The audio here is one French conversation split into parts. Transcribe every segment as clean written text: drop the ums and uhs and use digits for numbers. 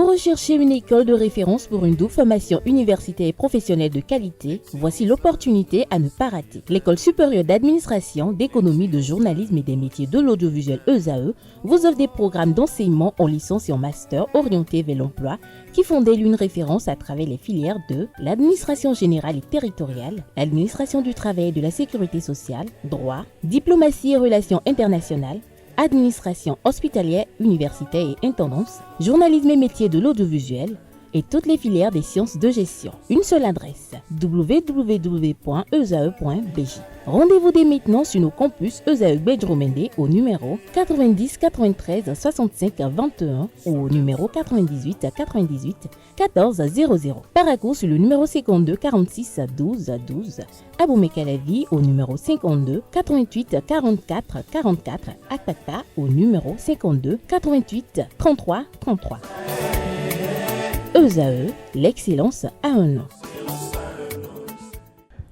Vous recherchez une école de référence pour une double formation universitaire et professionnelle de qualité? Voici l'opportunité à ne pas rater. L'École supérieure d'administration, d'économie, de journalisme et des métiers de l'audiovisuel ESAE vous offre des programmes d'enseignement en licence et en master orientés vers l'emploi qui font d'elle une référence à travers les filières de l'administration générale et territoriale, l'administration du travail et de la sécurité sociale, droit, diplomatie et relations internationales, administration hospitalière, universitaire et intendance, journalisme et métiers de l'audiovisuel et toutes les filières des sciences de gestion. Une seule adresse, www.esae.bj. Rendez-vous dès maintenant sur nos campus ESAE Bedjromende au numéro 90 93 65 21 ou au numéro 98 98 14 00. Paracourt sur le numéro 52 46 12 12. Aboumé-Calavi au numéro 52 88 44 44. Akpaka au numéro 52 88 33 33. ESAE, l'excellence a un nom.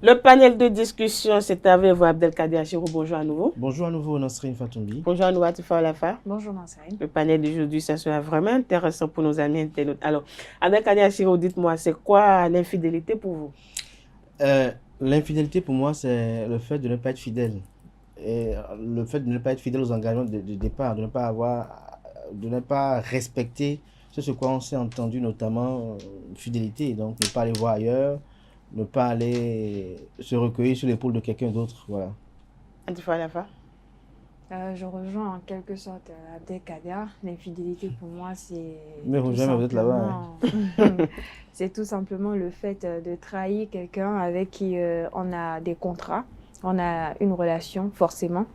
Le panel de discussion, c'est avec vous, Abdelkader Achirou. Bonjour à nouveau. Bonjour à nouveau, Nasrine Fatoumbi. Bonjour à nouveau, Atifa Olafa. Bonjour, Nasrine. Le panel d'aujourd'hui, ça sera vraiment intéressant pour nos amis internautes. Alors, Abdelkader Achirou, dites-moi, c'est quoi l'infidélité pour vous? L'infidélité, pour moi, c'est le fait de ne pas être fidèle. Et le fait de ne pas être fidèle aux engagements de départ, de ne pas respecter ce quoi on s'est entendu, notamment fidélité. Donc, ne pas aller voir ailleurs, ne pas aller se recueillir sur l'épaule de quelqu'un d'autre. Voilà. Atifa Olafa. Je rejoins en quelque sorte Abdelkader. L'infidélité pour moi, c'est. Mais rejoignez, vous êtes là-bas. C'est tout simplement le fait de trahir quelqu'un avec qui on a des contrats, on a une relation forcément.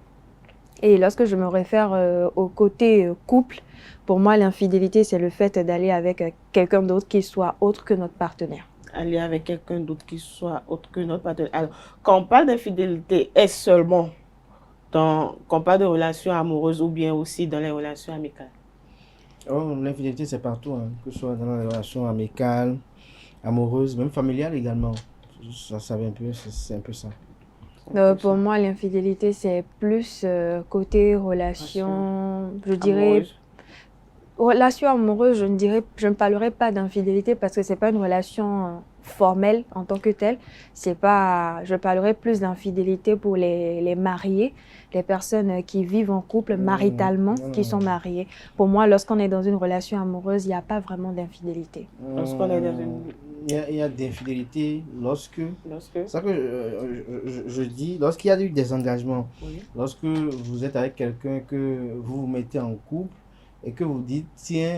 Et lorsque je me réfère au côté couple, pour moi, l'infidélité, c'est le fait d'aller avec quelqu'un d'autre qui soit autre que notre partenaire. Aller avec quelqu'un d'autre qui soit autre que notre partenaire. Alors, quand on parle d'infidélité, est-ce seulement quand on parle de relations amoureuses ou bien aussi dans les relations amicales? Oh, l'infidélité, c'est partout, hein, que ce soit dans les relations amicales, amoureuses, même familiales également. Ça savait un peu, c'est un peu ça. Pour moi, l'infidélité, c'est plus côté relation, je dirais. Amoureuse. Relation amoureuse, je ne parlerai pas d'infidélité parce que c'est pas une relation formelle en tant que telle. Je parlerai plus d'infidélité pour les mariés, les personnes qui vivent en couple maritalement, qui sont mariées. Pour moi, lorsqu'on est dans une relation amoureuse, il n'y a pas vraiment d'infidélité. Lorsqu'on est dans une... Il y a d'infidélité lorsque... C'est ça que je dis, lorsqu'il y a eu des engagements, Oui. lorsque vous êtes avec quelqu'un, que vous vous mettez en couple, et que vous dites, tiens,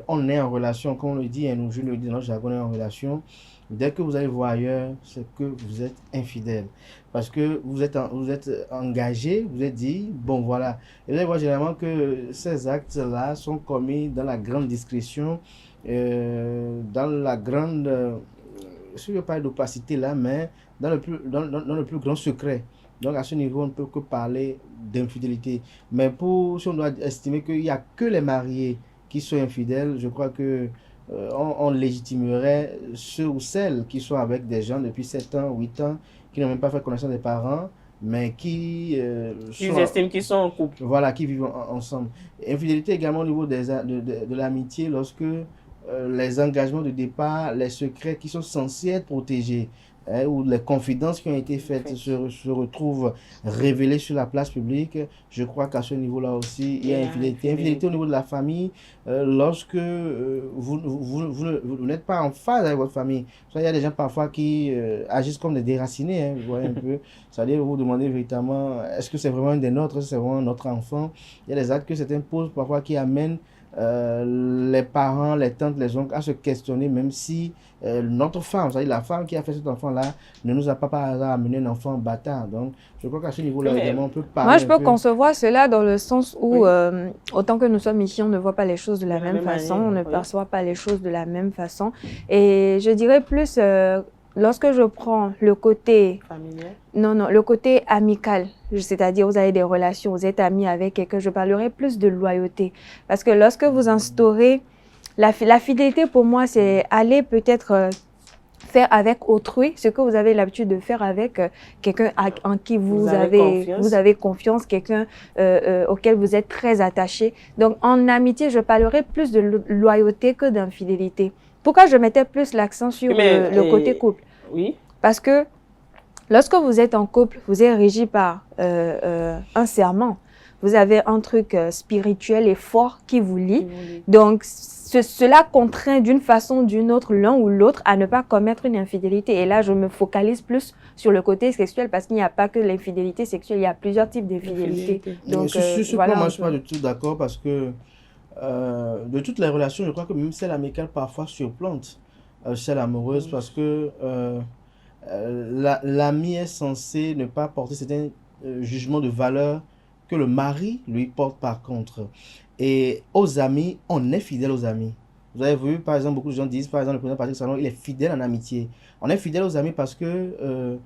on est en relation, comme on le dit, je le dis dans le jargon, on est en relation. Dès que vous allez voir ailleurs, c'est que vous êtes infidèle. Parce que vous êtes engagé, vous êtes dit, bon voilà. Et vous allez voir généralement que ces actes-là sont commis dans la grande discrétion, dans la grande, je ne veux pas d'opacité là, mais dans le plus grand secret. Donc à ce niveau, on ne peut que parler d'infidélité. Mais si on doit estimer qu'il n'y a que les mariés qui sont infidèles, je crois que on légitimerait ceux ou celles qui sont avec des gens depuis 7 ans, 8 ans, qui n'ont même pas fait connaissance des parents, mais qui estiment qu'ils sont en couple. Voilà, qui vivent ensemble. Infidélité également au niveau de l'amitié, lorsque les engagements de départ, les secrets qui sont censés être protégés, où les confidences qui ont été faites se retrouvent révélées sur la place publique. Je crois qu'à ce niveau-là aussi, il y a infidélité. Infidélité au niveau de la famille, lorsque vous n'êtes pas en phase avec votre famille. Il y a des gens parfois qui agissent comme des déracinés, hein, vous voyez un peu. C'est-à-dire, vous vous demandez véritablement, est-ce que c'est vraiment un des nôtres, est-ce que c'est vraiment notre enfant? Il y a des actes que certains posent parfois qui amènent les parents, les tantes, les oncles à se questionner, même si notre femme, c'est-à-dire la femme qui a fait cet enfant-là, ne nous a pas par hasard amené un enfant bâtard. Donc, je crois qu'à ce niveau-là, également, on peut parler. Moi, je peux concevoir cela dans le sens où, autant que nous sommes ici, on ne voit pas les choses de la même façon, on ne perçoit pas les choses de la même façon. Et je dirais plus, lorsque je prends le côté familial, le côté amical, c'est-à-dire vous avez des relations, vous êtes amis avec quelqu'un, je parlerai plus de loyauté. Parce que lorsque vous instaurez, la fidélité pour moi, c'est aller peut-être faire avec autrui ce que vous avez l'habitude de faire avec quelqu'un en qui vous avez confiance, quelqu'un auquel vous êtes très attaché. Donc, en amitié, je parlerai plus de loyauté que d'infidélité. Pourquoi je mettais plus l'accent sur le côté couple? Oui. Parce que lorsque vous êtes en couple, vous êtes régi par un serment. Vous avez un truc spirituel et fort qui vous lie. Donc, cela contraint d'une façon ou d'une autre l'un ou l'autre à ne pas commettre une infidélité. Et là, je me focalise plus sur le côté sexuel parce qu'il n'y a pas que l'infidélité sexuelle, il y a plusieurs types d'infidélité. Donc, sur ce point, moi, je ne suis pas du tout d'accord parce que de toutes les relations, je crois que même celle amicale parfois surplante celle amoureuse parce que l'ami est censé ne pas porter certains jugements de valeur que le mari lui porte par contre. Et aux amis, on est fidèle aux amis. Vous avez vu, par exemple, beaucoup de gens disent, par exemple, le président Patrick Talon, il est fidèle en amitié. On est fidèle aux amis parce que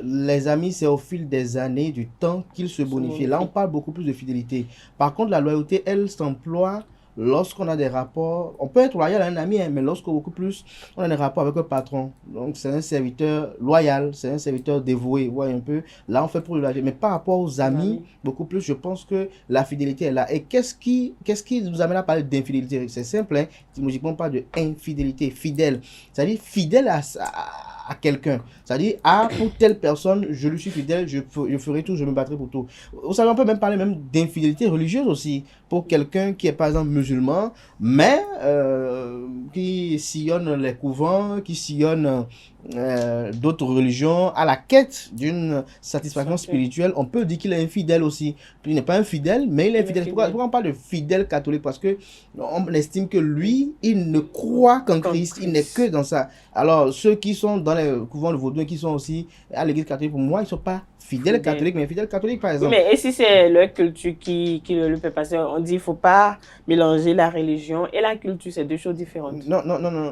les amis, c'est au fil des années, du temps qu'ils se bonifient. Là, on parle beaucoup plus de fidélité. Par contre, la loyauté, elle s'emploie lorsqu'on a des rapports. On peut être loyal à un ami, mais lorsqu'on beaucoup plus, on a des rapports avec un patron. Donc, c'est un serviteur loyal, c'est un serviteur dévoué. Vous voyez un peu. Là, on fait pour le loyal. Mais par rapport aux amis, beaucoup plus, je pense que la fidélité est là. Et qu'est-ce qui nous amène à parler d'infidélité? C'est simple, hein. Étymologiquement, on parle de infidélité, fidèle. C'est-à-dire fidèle à quelqu'un. C'est-à-dire, pour telle personne, je lui suis fidèle, je ferai tout, je me battrai pour tout. Vous savez, on peut même parler même d'infidélité religieuse aussi. Pour quelqu'un qui est par exemple musulman, mais qui sillonne les couvents, qui sillonne d'autres religions, à la quête d'une satisfaction spirituelle, on peut dire qu'il est infidèle aussi. Il n'est pas infidèle, mais il est infidèle. Pourquoi on parle de fidèle catholique? Parce que on estime que lui, il ne croit qu'en Christ, il n'est que dans ça. Alors, ceux qui sont dans les couvents de vaudou, qui sont aussi à l'église catholique, pour moi, ils ne sont pas fidèles catholiques, mais fidèles catholiques, par exemple. Oui, mais et si c'est leur culture qui le fait passer, on dit qu'il ne faut pas mélanger la religion et la culture, c'est deux choses différentes. Non.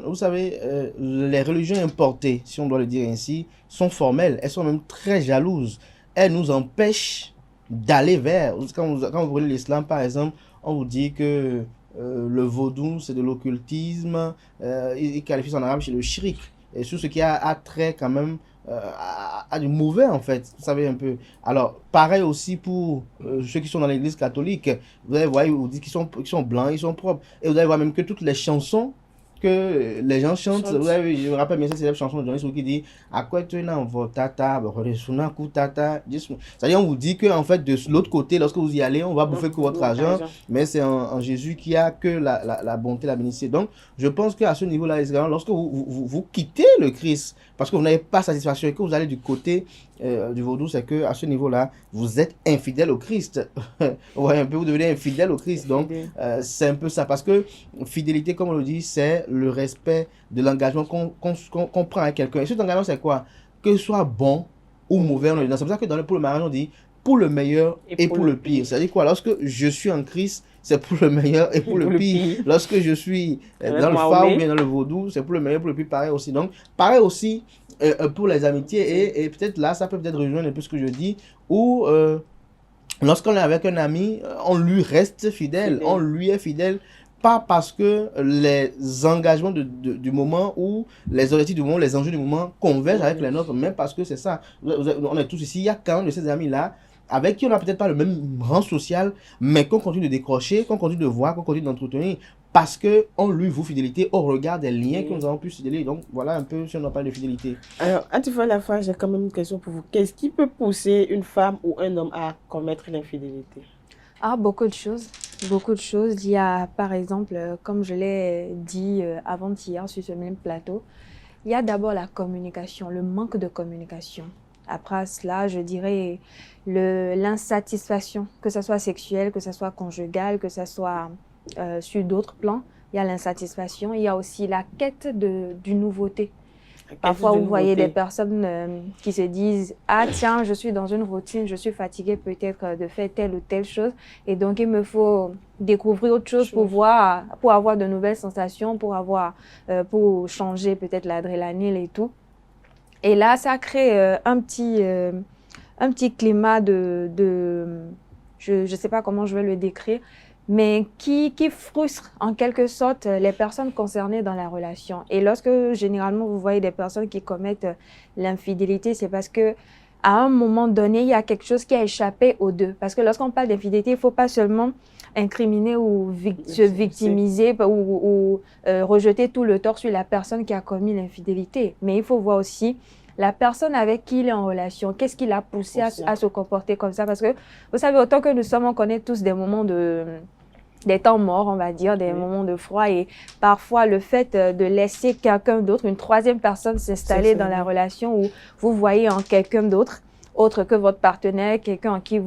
Vous savez, les religions importées, si on doit le dire ainsi, sont formelles. Elles sont même très jalouses. Elles nous empêchent d'aller vers. Quand vous prenez l'islam, par exemple, on vous dit que le vaudou, c'est de l'occultisme. Il qualifie ça en arabe chez le shirk. Et sur ce qui a trait quand même à du mauvais en fait, vous savez un peu. Alors, pareil aussi pour ceux qui sont dans l'église catholique. Vous allez voir, ils vous disent qu'ils sont blancs, ils sont propres. Et vous allez voir même que toutes les chansons que les gens chantent, vous avez, je me rappelle bien cette célèbre chanson de Johnny Soul qui dit à quoi tu es en tata, c'est-à-dire on vous dit que en fait de l'autre côté, lorsque vous y allez, on va bouffer que votre argent, mais c'est en Jésus qui a que la bonté, la bénédiction. Donc je pense qu'à ce niveau-là, lorsque vous quittez le Christ parce que vous n'avez pas satisfaction et que vous allez du côté du vaudou, c'est que à ce niveau-là, vous êtes infidèle au Christ. Ouais, un peu, vous devenez infidèle au Christ. Donc, c'est un peu ça. Parce que fidélité, comme on le dit, c'est le respect de l'engagement qu'on prend avec quelqu'un. Et cet engagement, c'est quoi? Que ce soit bon ou mauvais. C'est pour ça que pour le mariage, on dit pour le meilleur et pour le pire. C'est-à-dire quoi? Lorsque je suis en Christ, c'est pour le meilleur et pour le pire. Lorsque je suis dans le phare ou bien dans le vaudou, c'est pour le meilleur et pour le pire, pareil aussi. Donc, pareil aussi pour les amitiés. Et peut-être là, ça peut peut-être rejoindre un peu ce que je dis, où lorsqu'on est avec un ami, on lui reste fidèle. On lui est fidèle. Pas parce que les engagements du moment ou les objectifs du moment, les enjeux du moment convergent avec les nôtres, mais parce que c'est ça. On est tous ici. Il y a quand même de ces amis-là avec qui on n'a peut-être pas le même rang social, mais qu'on continue de décrocher, qu'on continue de voir, qu'on continue d'entretenir, parce qu'on lui voue fidélité au regard des liens que nous avons pu se délier. Donc voilà un peu si on parle de fidélité. Alors, à la fois, j'ai quand même une question pour vous. Qu'est-ce qui peut pousser une femme ou un homme à commettre l'infidélité? Beaucoup de choses. Beaucoup de choses. Il y a, par exemple, comme je l'ai dit avant-hier sur ce même plateau, il y a d'abord la communication, le manque de communication. Après cela, je dirais l'insatisfaction, que ce soit sexuelle, que ce soit conjugale, que ce soit sur d'autres plans. Il y a l'insatisfaction. Il y a aussi la quête d'une nouveauté. Parfois, vous voyez des personnes qui se disent « Ah tiens, je suis dans une routine, je suis fatiguée peut-être de faire telle ou telle chose. Et donc, il me faut découvrir autre chose pour avoir de nouvelles sensations, pour changer peut-être l'adrénaline et tout. » Et là, ça crée un petit climat je ne sais pas comment je vais le décrire, mais qui frustre en quelque sorte les personnes concernées dans la relation. Et lorsque généralement vous voyez des personnes qui commettent l'infidélité, c'est parce que à un moment donné, il y a quelque chose qui a échappé aux deux. Parce que lorsqu'on parle d'infidélité, il ne faut pas seulement incriminer ou se victimiser ou rejeter tout le tort sur la personne qui a commis l'infidélité. Mais il faut voir aussi la personne avec qui il est en relation, qu'est-ce qui l'a poussé à se comporter comme ça. Parce que, vous savez, autant que nous sommes, on connaît tous des moments des temps morts, on va dire, des moments de froid. Et parfois, le fait de laisser quelqu'un d'autre, une troisième personne s'installer dans la relation où vous voyez en quelqu'un d'autre, autre que votre partenaire, quelqu'un en qui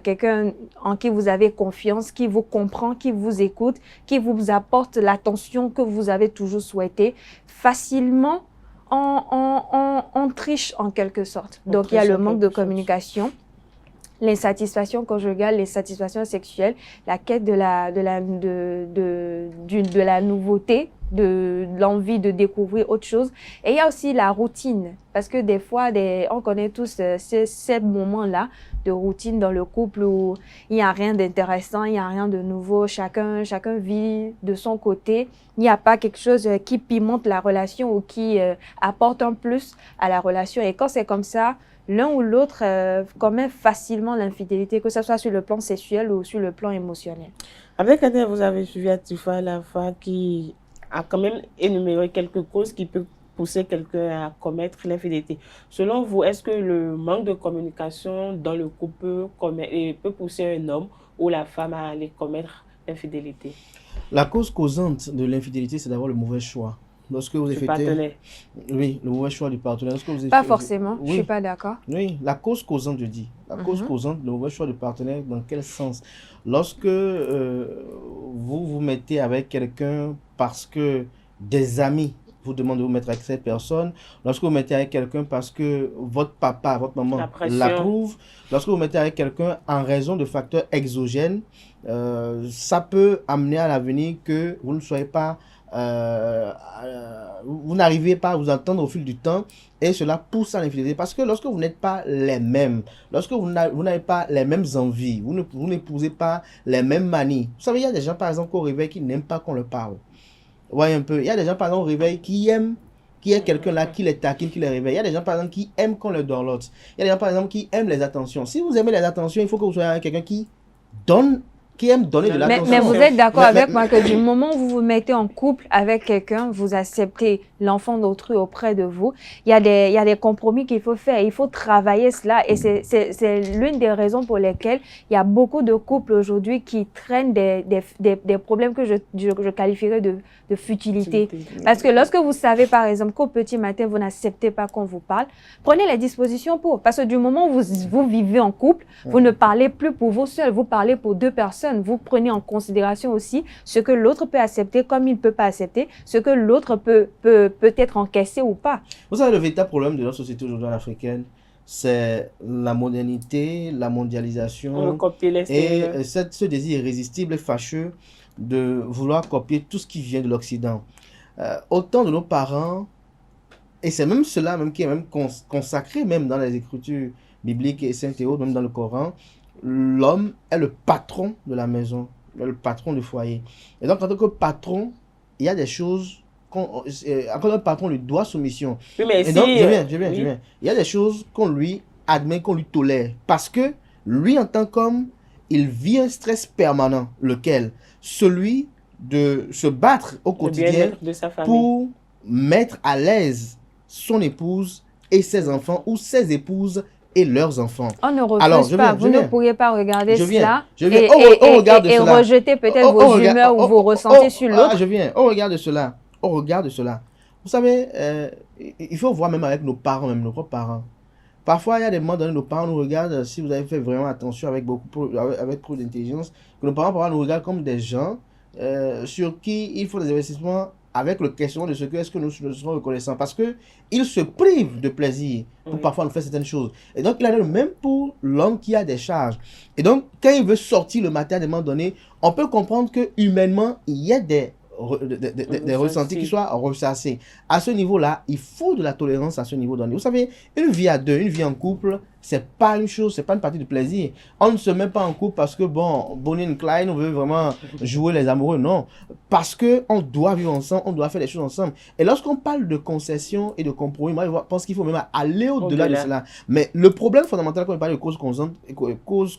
quelqu'un en qui vous avez confiance, qui vous comprend, qui vous écoute, qui vous apporte l'attention que vous avez toujours souhaité, facilement, on triche en quelque sorte. Donc, il y a le manque de communication, l'insatisfaction conjugale, l'insatisfaction sexuelle, la quête de la nouveauté, de l'envie de découvrir autre chose. Et il y a aussi la routine, parce que des fois, on connaît tous ces moments-là de routine dans le couple où il n'y a rien d'intéressant, il n'y a rien de nouveau, chacun vit de son côté. Il n'y a pas quelque chose qui pimente la relation ou qui apporte un plus à la relation. Et quand c'est comme ça, l'un ou l'autre commet facilement l'infidélité, que ce soit sur le plan sexuel ou sur le plan émotionnel. Avec Adèle, vous avez suivi Atifa Lafa qui a quand même énuméré quelques causes qui peuvent pousser quelqu'un à commettre l'infidélité. Selon vous, est-ce que le manque de communication dans le couple peut pousser un homme ou la femme à aller commettre l'infidélité? La cause causante de l'infidélité, c'est d'abord le mauvais choix. Lorsque vous effectuez... Oui, le mauvais choix du partenaire. Pas forcément, oui. Je ne suis pas d'accord. Oui, la cause causante, je dis. La cause causante, le mauvais choix du partenaire, dans quel sens? Lorsque vous vous mettez avec quelqu'un parce que des amis vous demandent de vous mettre avec cette personne, lorsque vous mettez avec quelqu'un parce que votre papa, votre maman l'approuve, lorsque vous mettez avec quelqu'un en raison de facteurs exogènes, ça peut amener à l'avenir que vous ne soyez pas... vous n'arrivez pas à vous entendre au fil du temps et cela pousse à l'infidélité parce que lorsque vous n'êtes pas les mêmes, lorsque vous n'avez pas les mêmes envies, vous n'épousez pas les mêmes manies. Vous savez, il y a des gens par exemple au réveil qui n'aiment pas qu'on leur parle. Vous voyez un peu, il y a des gens par exemple au réveil qui aiment qu'il y ait quelqu'un là qui les taquine, qui les réveille. Il y a des gens par exemple qui aiment qu'on leur dorlote. Il y a des gens par exemple qui aiment les attentions. Si vous aimez les attentions, il faut que vous soyez avec quelqu'un qui aime donner de l'attention. Mais vous êtes d'accord avec moi que du moment où vous vous mettez en couple avec quelqu'un, vous acceptez l'enfant d'autrui auprès de vous, il y a des compromis qu'il faut faire. Il faut travailler cela et c'est l'une des raisons pour lesquelles il y a beaucoup de couples aujourd'hui qui traînent des problèmes que je qualifierais de futilité. Parce que lorsque vous savez par exemple qu'au petit matin, vous n'acceptez pas qu'on vous parle, prenez les dispositions pour. Parce que du moment où vous vivez en couple, vous ne parlez plus pour vous seul, vous parlez pour deux personnes. Vous prenez en considération aussi ce que l'autre peut accepter comme il ne peut pas accepter, ce que l'autre peut être encaissé ou pas. Vous savez, le véritable problème de notre société aujourd'hui africaine, c'est la modernité, la mondialisation et ce désir irrésistible et fâcheux de vouloir copier tout ce qui vient de l'Occident. Autant de nos parents, et c'est même cela même qui est même consacré même dans les écritures bibliques et saintes et autres, même dans le Coran, l'homme est le patron de la maison, le patron du foyer. Et donc, en tant que patron, il y a des choses quand un patron lui doit soumission. Oui, mais et donc, je viens. Il y a des choses qu'on lui admet, qu'on lui tolère. Parce que lui, en tant qu'homme, il vit un stress permanent. Lequel? Celui de se battre au quotidien pour mettre à l'aise son épouse et ses enfants ou ses épouses et leurs enfants. On ne refuse pas. Vous ne pourriez pas regarder cela et rejeter peut-être vos humeurs ou vos ressentis sur l'autre. On regarde cela. Vous savez, il faut voir même avec nos parents, même nos propres parents. Parfois, il y a des moments donné, nos parents nous regardent, si vous avez fait vraiment attention avec trop d'intelligence, que nos parents nous regardent comme des gens sur qui il faut des investissements avec le questionnement de ce que est-ce que nous serons reconnaissants. Parce qu'ils se privent de plaisir pour parfois nous faire certaines choses. Et donc, il en est le même pour l'homme qui a des charges. Et donc, quand il veut sortir le matin à un moment donné, on peut comprendre que humainement, il y a des des ressentis qui soient ressassés. À ce niveau-là, il faut de la tolérance à ce niveau donné. Vous savez, une vie à deux, une vie en couple, c'est pas une chose, c'est pas une partie de plaisir. On ne se met pas en couple parce que, bon, Bonnie and Clyde, on veut vraiment jouer les amoureux, non. Parce que on doit vivre ensemble, on doit faire les choses ensemble. Et lorsqu'on parle de concession et de compromis, moi, je pense qu'il faut même aller au-delà de cela. Mais le problème fondamental, quand on parle de cause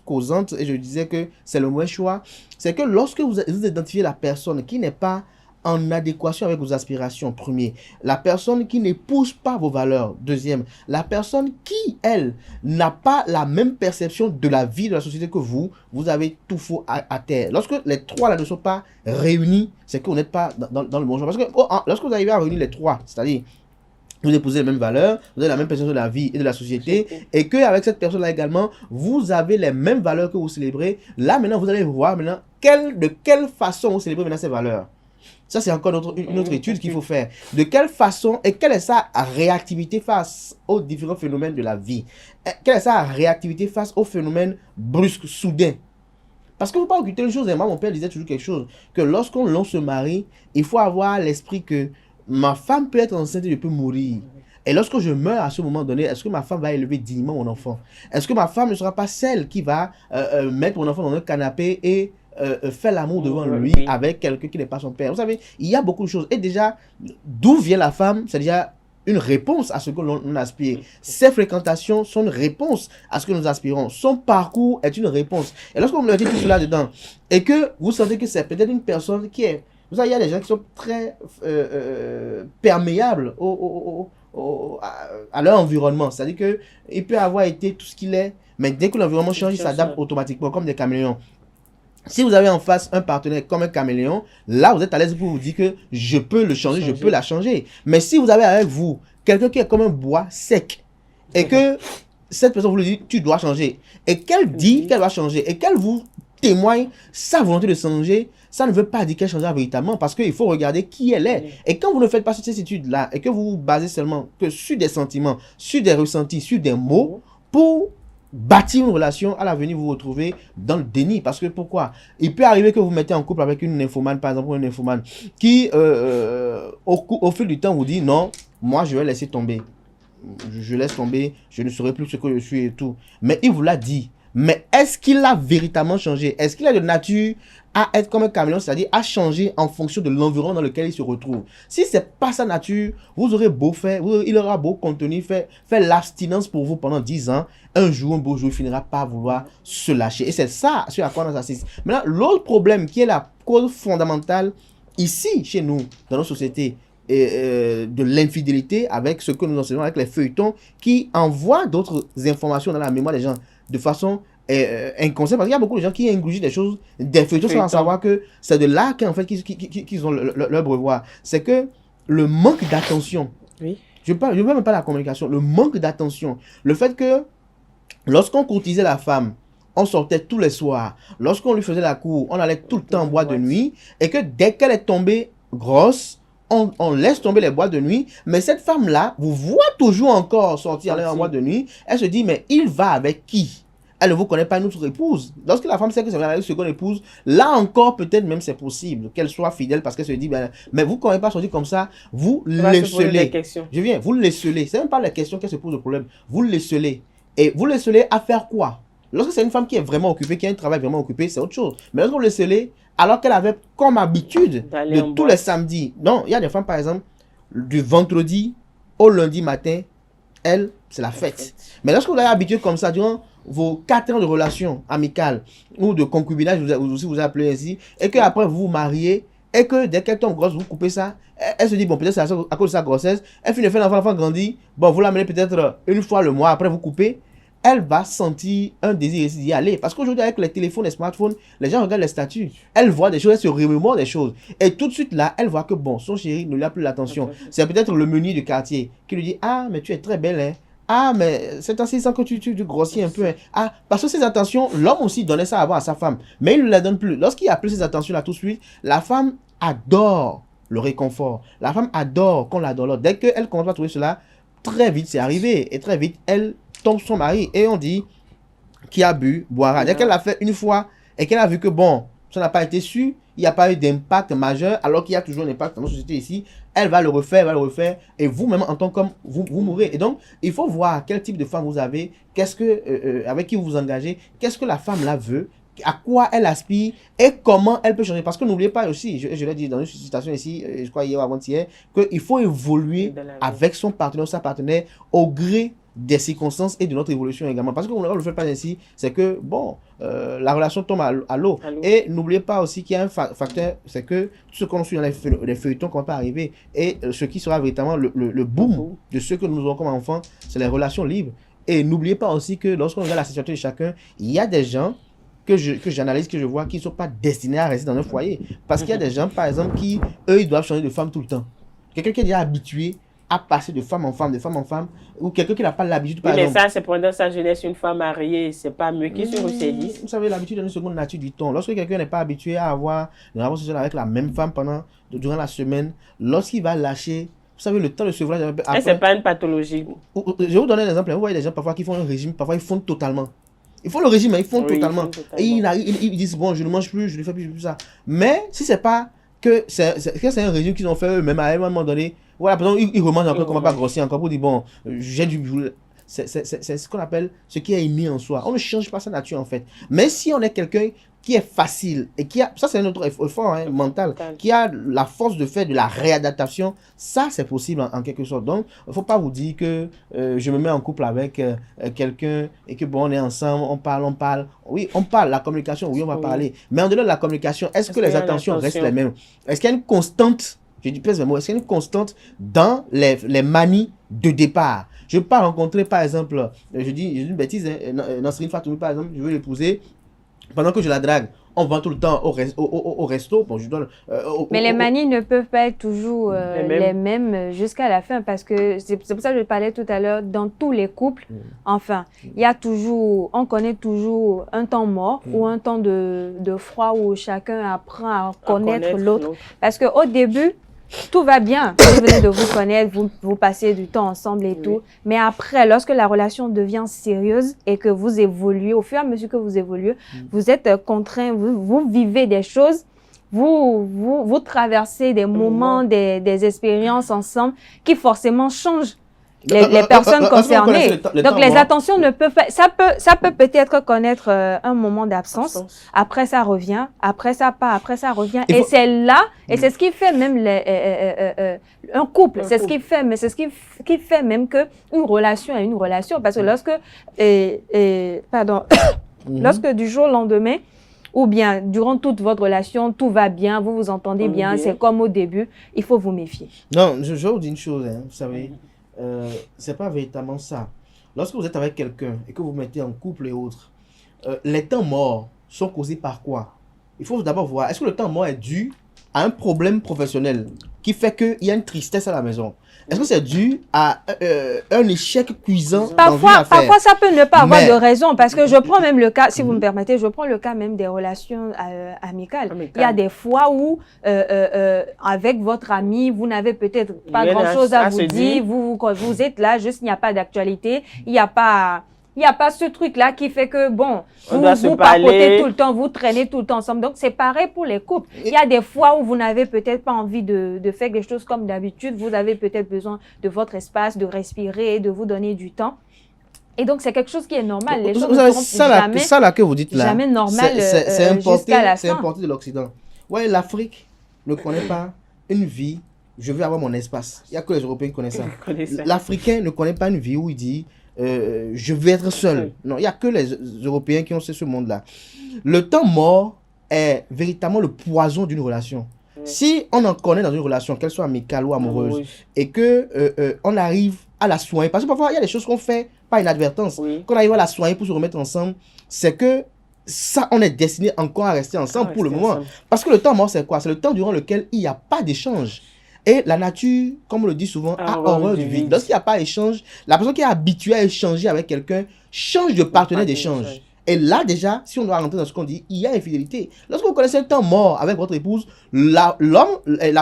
causante, et je disais que c'est le mauvais choix, c'est que lorsque vous identifiez la personne qui n'est pas en adéquation avec vos aspirations, premier. La personne qui n'épouse pas vos valeurs, deuxième. La personne qui, elle, n'a pas la même perception de la vie, de la société que vous avez tout faux à terre. Lorsque les trois là ne sont pas réunis, c'est que vous n'êtes pas dans le bon genre. Parce que lorsque vous arrivez à réunir les trois, c'est-à-dire vous épousez les mêmes valeurs, vous avez la même perception de la vie et de la société, et qu'avec cette personne-là également, vous avez les mêmes valeurs que vous célébrez. Là, maintenant, vous allez voir maintenant de quelle façon vous célébrez maintenant ces valeurs. Ça, c'est encore une autre étude qu'il faut faire. De quelle façon et quelle est sa réactivité face aux différents phénomènes de la vie? Quelle est sa réactivité face aux phénomènes brusques, soudains? Parce que vous ne pouvez pas occulter une chose. Et moi, mon père disait toujours quelque chose. Que lorsqu'on se marie, il faut avoir l'esprit que ma femme peut être enceinte et je peux mourir. Et lorsque je meurs à ce moment donné, est-ce que ma femme va élever dignement mon enfant? Est-ce que ma femme ne sera pas celle qui va mettre mon enfant dans un canapé et faire l'amour devant lui avec quelqu'un qui n'est pas son père? Vous savez, il y a beaucoup de choses. Et déjà, d'où vient la femme? C'est déjà une réponse à ce que l'on aspire. Ses fréquentations sont une réponse à ce que nous aspirons. Son parcours est une réponse. Et lorsque vous me dites tout cela dedans, et que vous sentez que c'est peut-être une personne qui est... Vous savez, il y a des gens qui sont très perméables à leur environnement. C'est-à-dire qu'il peut avoir été tout ce qu'il est, mais dès que l'environnement change, il s'adapte automatiquement, comme des caméléons. Si vous avez en face un partenaire comme un caméléon, là, vous êtes à l'aise pour vous dire que je peux le changer, je peux la changer. Mais si vous avez avec vous quelqu'un qui est comme un bois sec, et que cette personne vous lui dit, tu dois changer, et qu'elle dit qu'elle va changer, et qu'elle vous témoigne sa volonté de changer, ça ne veut pas dire qu'elle changera véritablement, parce qu'il faut regarder qui elle est. Et quand vous ne faites pas cette étude-là, et que vous vous basez seulement que sur des sentiments, sur des ressentis, sur des mots, pour bâtir une relation, à l'avenir vous vous retrouvez dans le déni. Parce que pourquoi? Il peut arriver que vous mettez en couple avec une nymphomane, par exemple, une nymphomane, qui au fil du temps vous dit non, moi je vais laisser tomber. Je laisse tomber, je ne serai plus ce que je suis et tout. Mais il vous l'a dit. Mais est-ce qu'il a véritablement changé? Est-ce qu'il a de nature à être comme un caméléon, c'est-à-dire à changer en fonction de l'environnement dans lequel il se retrouve? Si ce n'est pas sa nature, vous aurez beau faire, il aura beau contenir, faire l'abstinence pour vous pendant 10 ans, un jour, un beau jour, il finira par vouloir se lâcher. Et c'est ça sur à quoi on assiste. Maintenant, l'autre problème qui est la cause fondamentale ici, chez nous, dans nos sociétés, de l'infidélité avec ce que nous enseignons, avec les feuilletons qui envoient d'autres informations dans la mémoire des gens de façon inconsciente, parce qu'il y a beaucoup de gens qui ingurgitent des choses, des feuilletons sans savoir que c'est de là qu'en fait qu'ils ont leur breuvage. C'est que le manque d'attention, je ne parle même pas de la communication, le manque d'attention, le fait que lorsqu'on courtisait la femme, on sortait tous les soirs, lorsqu'on lui faisait la cour, on allait tout le temps en boîte de nuit, et que dès qu'elle est tombée grosse, on laisse tomber les boîtes de nuit, mais cette femme-là vous voit toujours encore sortir en boîte de nuit. Elle se dit, mais il va avec qui? Elle ne vous connaît pas, une autre épouse. Lorsque la femme sait que c'est avec seconde épouse, là encore, peut-être même c'est possible qu'elle soit fidèle parce qu'elle se dit, ben, mais vous ne connaissez pas sortir comme ça, vous l'esselez. Je viens, vous l'esselez. Ce n'est même pas la question qu'elle se pose le problème. Vous l'esselez. Et vous l'esselez à faire quoi? Lorsque c'est une femme qui est vraiment occupée, qui a un travail vraiment occupé, c'est autre chose. Mais lorsque vous l'esselez, alors qu'elle avait comme habitude de tous les samedis. Non, il y a des femmes, par exemple, du vendredi au lundi matin, elle, c'est la fête. Mais lorsque vous avez habitué comme ça, durant vos 4 ans de relation amicale ou de concubinage, vous appelez ainsi, et qu'après vous vous mariez, et que dès qu'elle tombe grosse, vous coupez ça, elle se dit, bon, peut-être c'est à cause de sa grossesse, elle finit de faire l'enfant grandit, bon, vous l'amenez peut-être une fois le mois, après vous coupez, elle va sentir un désir d'y aller. Parce qu'aujourd'hui, avec les téléphones, les smartphones, les gens regardent les statuts. Elle voit des choses, elle se remémore des choses. Et tout de suite là, elle voit que bon, son chéri ne lui a plus l'attention. C'est peut-être le meunier du quartier qui lui dit, ah, mais tu es très belle, hein. Ah, mais c'est ainsi sans que tu grossis un peu. Hein. Ah, parce que ces attentions, l'homme aussi donnait ça avant à sa femme. Mais il ne la donne plus. Lorsqu'il a plus ces attentions-là tout de suite, la femme adore le réconfort. La femme adore qu'on l'adore. Dès qu'elle commence à trouver cela, très vite c'est arrivé. Et très vite, elle tombe son mari. Et on dit, qui a bu, boira. Dès qu'elle l'a fait une fois et qu'elle a vu que bon, ça n'a pas été su, il n'y a pas eu d'impact majeur, alors qu'il y a toujours un impact dans notre société ici, elle va le refaire, et vous-même, en tant qu'homme, vous mourrez. Et donc, il faut voir quel type de femme vous avez, avec qui vous vous engagez, qu'est-ce que la femme là veut, à quoi elle aspire et comment elle peut changer. Parce que n'oubliez pas aussi, je l'ai dit dans une citation ici, je crois hier ou avant-hier, qu'il faut évoluer avec son partenaire ou sa partenaire au gré des circonstances et de notre évolution également. Parce qu'on ne le fait pas ainsi, c'est que, bon, la relation tombe à l'eau. Et n'oubliez pas aussi qu'il y a un facteur, c'est que tout ce qu'on suit dans les feuilletons qu'on peut arriver, et ce qui sera véritablement le boom de ce que nous aurons comme enfants, c'est les relations libres. Et n'oubliez pas aussi que lorsqu'on regarde la situation de chacun, il y a des gens que j'analyse, que je vois, qui ne sont pas destinés à rester dans un foyer. Parce qu'il y a des gens, par exemple, qui, eux, ils doivent changer de femme tout le temps. Quelqu'un qui est déjà habitué à passer de femme en femme, ou quelqu'un qui n'a pas l'habitude, par exemple. Mais ça, c'est pendant sa jeunesse, une femme mariée, c'est pas mieux qu'il se ressaisisse. Vous savez, l'habitude est une seconde nature du temps. Lorsque quelqu'un n'est pas habitué à avoir une relation sexuelle avec la même femme durant la semaine, lorsqu'il va lâcher, vous savez, le temps de sevrage... Après, c'est pas une pathologie. Je vais vous donner un exemple. Vous voyez des gens parfois qui font un régime, parfois ils font totalement. Ils font le régime, mais ils font totalement. Et ils disent, bon, je ne mange plus, je ne fais plus ça. Mais si c'est pas que c'est un régime qu'ils ont fait eux-mêmes à un moment donné, voilà, par exemple, ils remangent encore, qu'on ne va pas grossir encore pour dire, bon, j'ai du... C'est ce qu'on appelle ce qui est inné en soi. On ne change pas sa nature en fait. Mais si on est quelqu'un qui est facile et qui a, ça c'est un autre effort mental, qui a la force de faire de la réadaptation, ça c'est possible en quelque sorte. Donc il ne faut pas vous dire que je me mets en couple avec quelqu'un et que bon on est ensemble, on parle. Oui, on parle, la communication, oui on va parler. Mais en dehors de la communication, est-ce que les attentions restent les mêmes? Est-ce qu'il y a une constante, je dis pèse mes mots, est-ce qu'il y a une constante dans les manies de départ? Je ne peux pas rencontrer par exemple, je dis une bêtise, Nasrine Fatoumi par exemple, je veux l'épouser. Pendant que je la drague, on va tout le temps au resto. Bon, je donne, mais les manies ne peuvent pas être toujours les mêmes jusqu'à la fin. Parce que c'est pour ça que je parlais tout à l'heure, dans tous les couples, enfin, il y a toujours, on connaît toujours un temps mort ou un temps de froid où chacun apprend à connaître l'autre. Parce qu'au début, tout va bien, vous venez de vous connaître, vous passez du temps ensemble et tout. Mais après, lorsque la relation devient sérieuse et que vous évoluez, au fur et à mesure que vous évoluez, vous êtes contraint, vous vivez des choses, vous traversez des moments, des expériences ensemble qui forcément changent les personnes concernées. Donc les attentions ne peuvent pas, ça peut peut-être connaître un moment d'absence, après ça revient, après ça part, après ça revient, et c'est là, et c'est ce qui fait même un couple, c'est ce qui fait, mais c'est ce qui fait même que une relation est une relation, parce que lorsque lorsque du jour au lendemain, ou bien durant toute votre relation, tout va bien, vous vous entendez bien, c'est comme au début, il faut vous méfier. Non, je vais vous dire une chose, vous savez. C'est pas véritablement ça. Lorsque vous êtes avec quelqu'un et que vous mettez en couple et autres, les temps morts sont causés par quoi? Il faut d'abord voir, est-ce que le temps mort est dû à un problème professionnel qui fait qu'il y a une tristesse à la maison? Est-ce que c'est dû à un échec cuisant dans une affaire? Parfois, ça peut ne pas avoir de raison, parce que je prends même le cas, si vous me permettez, je prends le cas même des relations amicales. Il y a des fois où, avec votre ami, vous n'avez peut-être pas grand-chose à vous dire, vous êtes là, juste il n'y a pas d'actualité, il n'y a pas ce truc-là qui fait que, bon, vous papotez tout le temps, vous traînez tout le temps ensemble. Donc, c'est pareil pour les couples. Il y a des fois où vous n'avez peut-être pas envie de faire des choses comme d'habitude. Vous avez peut-être besoin de votre espace, de respirer, de vous donner du temps. Et donc, c'est quelque chose qui est normal. Les choses ne seront ça là que vous dites là, jamais normal jusqu'à la fin. C'est importé de l'Occident. Ouais, l'Afrique ne connaît pas une vie, je veux avoir mon espace. Il n'y a que les Européens qui connaissent ça. L'Africain ne connaît pas une vie où il dit... je vais être seul. Non, il n'y a que les Européens qui ont ce monde-là. Le temps mort est véritablement le poison d'une relation. Si on en connaît dans une relation, qu'elle soit amicale ou amoureuse, et que on arrive à la soigner, parce que parfois il y a des choses qu'on fait par inadvertance, qu'on arrive à la soigner pour se remettre ensemble, c'est que ça, on est destiné encore à rester ensemble pour le moment. Parce que le temps mort, c'est quoi? C'est le temps durant lequel il n'y a pas d'échange. Et la nature, comme on le dit souvent, a horreur du vide. Lorsqu'il n'y a pas d'échange, la personne qui est habituée à échanger avec quelqu'un change de partenaire d'échange. Et là, déjà, si on doit rentrer dans ce qu'on dit, il y a infidélité. Lorsque vous connaissez un temps mort avec votre épouse, la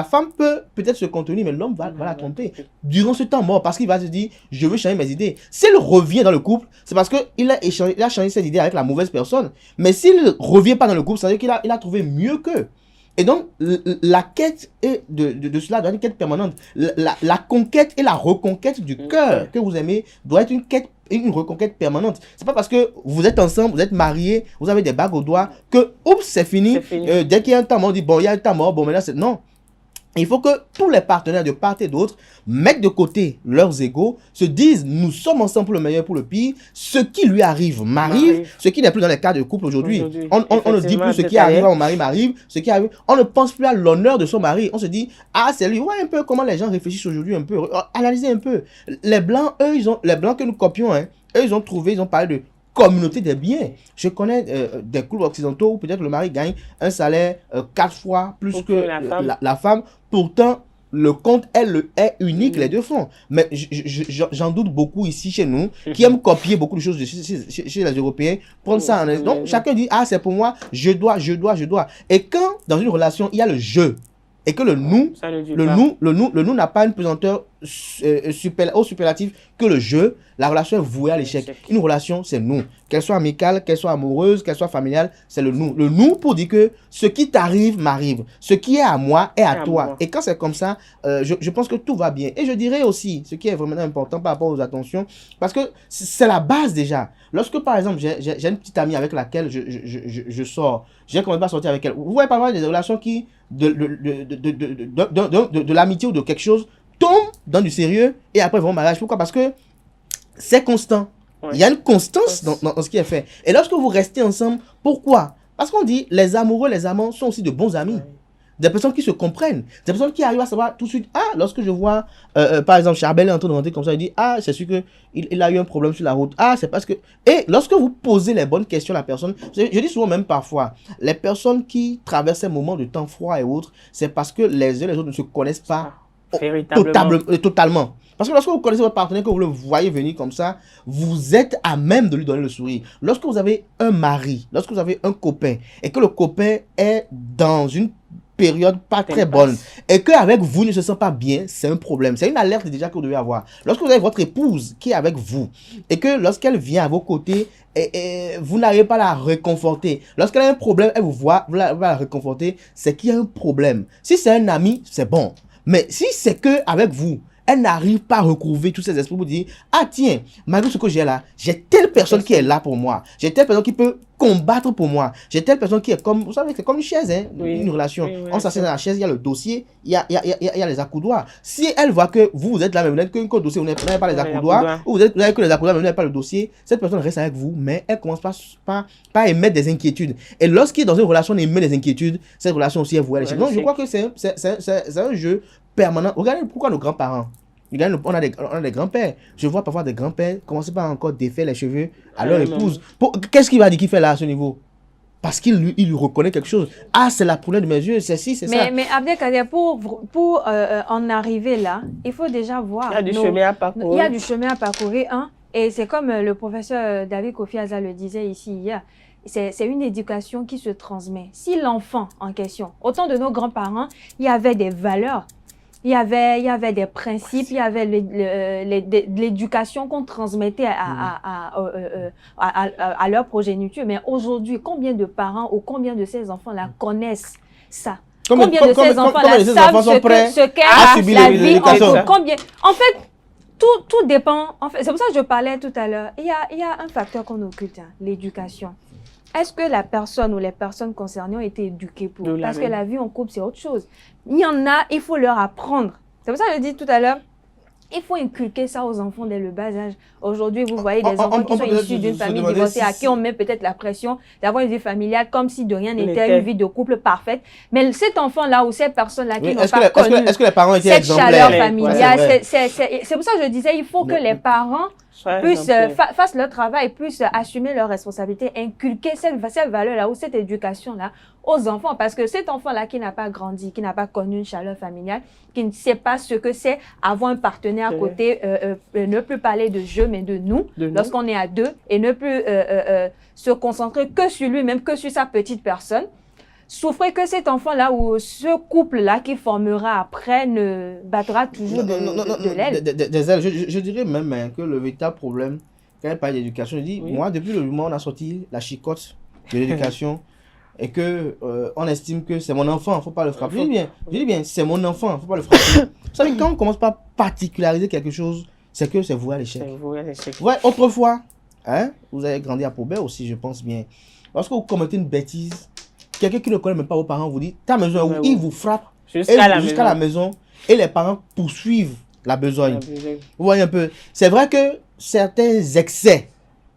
femme peut-être se contenir, mais l'homme va la tromper durant ce temps mort parce qu'il va se dire, je veux changer mes idées. S'il revient dans le couple, c'est parce qu'il a changé ses idées avec la mauvaise personne. Mais s'il ne revient pas dans le couple, ça veut dire qu'il a trouvé mieux qu'eux. Et donc, la quête de cela doit être une quête permanente. La conquête et la reconquête du cœur que vous aimez doit être une reconquête permanente. C'est pas parce que vous êtes ensemble, vous êtes mariés, vous avez des bagues au doigt, que, oups, c'est fini. Dès qu'il y a un temps mort, on dit, bon, il y a un temps mort, bon, maintenant, c'est... Non. Il faut que tous les partenaires de part et d'autre mettent de côté leurs égos, se disent nous sommes ensemble pour le meilleur, pour le pire. Ce qui lui arrive m'arrive, ce qui n'est plus dans les cas de couple aujourd'hui. On ne dit plus ce qui arrive à mon mari m'arrive, ce qui arrive. On ne pense plus à l'honneur de son mari. On se dit ah c'est lui. Ouais un peu comment les gens réfléchissent aujourd'hui un peu. Analysez un peu. Les blancs les blancs que nous copions eux ils ont parlé de communauté des biens. Je connais des couples occidentaux où peut-être le mari gagne un salaire 4 fois plus que la femme. Pourtant, le compte est unique, les deux font. Mais j'en doute beaucoup ici chez nous, qui aiment copier beaucoup de choses chez les Européens, prendre ça en aise. Donc, chacun dit, ah, c'est pour moi, je dois. Et quand, dans une relation, il y a le je, et que le nous n'a pas une pesanteur au superlatif que le je, la relation est vouée à l'échec. Une relation, c'est nous. Qu'elle soit amicale, qu'elle soit amoureuse, qu'elle soit familiale, c'est le nous. Le nous pour dire que ce qui t'arrive m'arrive. Ce qui est à moi est à toi. Moi. Et quand c'est comme ça, je pense que tout va bien. Et je dirais aussi, ce qui est vraiment important par rapport aux attentions, parce que c'est la base déjà. Lorsque par exemple, j'ai une petite amie avec laquelle je sors, j'ai commencé à sortir avec elle. Vous voyez pas mal des relations qui, de l'amitié ou de quelque chose, tombent dans du sérieux et après vont au mariage. Pourquoi? Parce que c'est constant. Ouais. Il y a une constance dans ce qui est fait. Et lorsque vous restez ensemble, pourquoi? Parce qu'on dit les amoureux, les amants sont aussi de bons amis. Ouais. Des personnes qui se comprennent. Des personnes qui arrivent à savoir tout de suite. Ah, lorsque je vois, par exemple, Charbel est en train de rentrer comme ça, il dit, ah, c'est sûr qu'il a eu un problème sur la route. Ah, c'est parce que... Et lorsque vous posez les bonnes questions à la personne, je dis souvent même parfois, les personnes qui traversent un moment de temps froid et autres, c'est parce que les uns et les autres ne se connaissent pas totalement. Parce que lorsque vous connaissez votre partenaire, que vous le voyez venir comme ça, vous êtes à même de lui donner le sourire. Lorsque vous avez un mari, lorsque vous avez un copain, et que le copain est dans une période pas très bonne, et qu'avec vous, il ne se sent pas bien, c'est un problème. C'est une alerte déjà que vous devez avoir. Lorsque vous avez votre épouse qui est avec vous, et que lorsqu'elle vient à vos côtés, vous n'arrivez pas à la réconforter. Lorsqu'elle a un problème, elle vous voit, vous la réconforter, c'est qu'il y a un problème. Si c'est un ami, c'est bon. Mais si c'est que avec vous, elle n'arrive pas à recouvrer tous ces esprits pour dire ah tiens, malgré ce que j'ai là, j'ai telle personne qui est là pour moi, j'ai telle personne qui peut combattre pour moi, j'ai telle personne qui est comme, vous savez, c'est comme une chaise, hein, une relation. On s'assied dans la chaise, il y a le dossier, il y a les accoudoirs. Si elle voit que vous êtes là, mais vous n'êtes qu'un dossier, vous n'avez pas les accoudoirs, ou vous n'avez que les accoudoirs, mais vous n'avez pas le dossier, cette personne reste avec vous, mais elle commence pas à émettre des inquiétudes. Et lorsqu'il est dans une relation, on émet des inquiétudes, cette relation aussi est vouée à l'échec. Donc je crois que c'est un jeu permanent. Regardez pourquoi nos grands-parents. On a des grands-pères. Je vois parfois des grands-pères commencer par encore défaire les cheveux à leur épouse. Qu'est-ce qu'il va dire qu'il fait là à ce niveau? Parce qu'il lui reconnaît quelque chose. Ah, c'est la prunelle de mes yeux, c'est ça. Mais Abdelkader, pour en arriver là, il faut déjà voir. Il y a du chemin à parcourir. Il y a du chemin à parcourir, hein. Et c'est comme le professeur David Kofi Aza le disait ici hier. C'est une éducation qui se transmet. Si l'enfant en question, autant de nos grands-parents, il y avait des valeurs. Il y avait des principes, il y avait l'éducation qu'on transmettait à leur progéniture. Mais aujourd'hui, combien de parents ou combien de ces enfants-là connaissent ça? Combien de ces enfants-là savent ce qu'est la vie en couple? Combien? En fait, tout dépend. En fait, c'est pour ça que je parlais tout à l'heure. Il y a un facteur qu'on occulte, hein, l'éducation. Est-ce que la personne ou les personnes concernées ont été éduquées pour? Parce que la vie en couple, c'est autre chose. Il y en a, il faut leur apprendre. C'est pour ça que je dis tout à l'heure, il faut inculquer ça aux enfants dès le bas âge. Aujourd'hui, vous voyez des enfants qui sont issus d'une famille divorcée à qui on met peut-être la pression d'avoir une vie familiale comme si de rien n'était, une vie de couple parfaite. Mais cet enfant-là ou cette personne-là qui n'ont pas connu est-ce que les parents étaient cette chaleur familiale, c'est pour ça que je disais, il faut que les parents fassent leur travail, puissent assumer leurs responsabilités, inculquer cette valeur-là ou cette éducation-là aux enfants. Parce que cet enfant-là qui n'a pas grandi, qui n'a pas connu une chaleur familiale, qui ne sait pas ce que c'est avoir un partenaire à côté, ne plus parler de je, mais de nous, lorsqu'on est à deux, et ne plus se concentrer que sur lui-même, que sur sa petite personne. Souffrez que cet enfant-là ou ce couple-là qui formera après ne battra toujours de l'aile. Je dirais même que le véritable problème, quand elle parle d'éducation, je dis, moi, depuis le moment où on a sorti la chicotte de l'éducation et que on estime que c'est mon enfant, il ne faut pas le frapper. Je dis bien, c'est mon enfant, il ne faut pas le frapper. Vous savez, quand on commence par particulariser quelque chose, c'est que c'est voué à l'échec. Ouais, autrefois, hein, vous avez grandi à Paubert aussi, je pense bien. Lorsque vous commettez une bêtise, quelqu'un qui ne connaît même pas vos parents vous dit ta maison où il vous frappe jusqu'à la maison et les parents poursuivent la besogne. Vous voyez un peu. C'est vrai que certains excès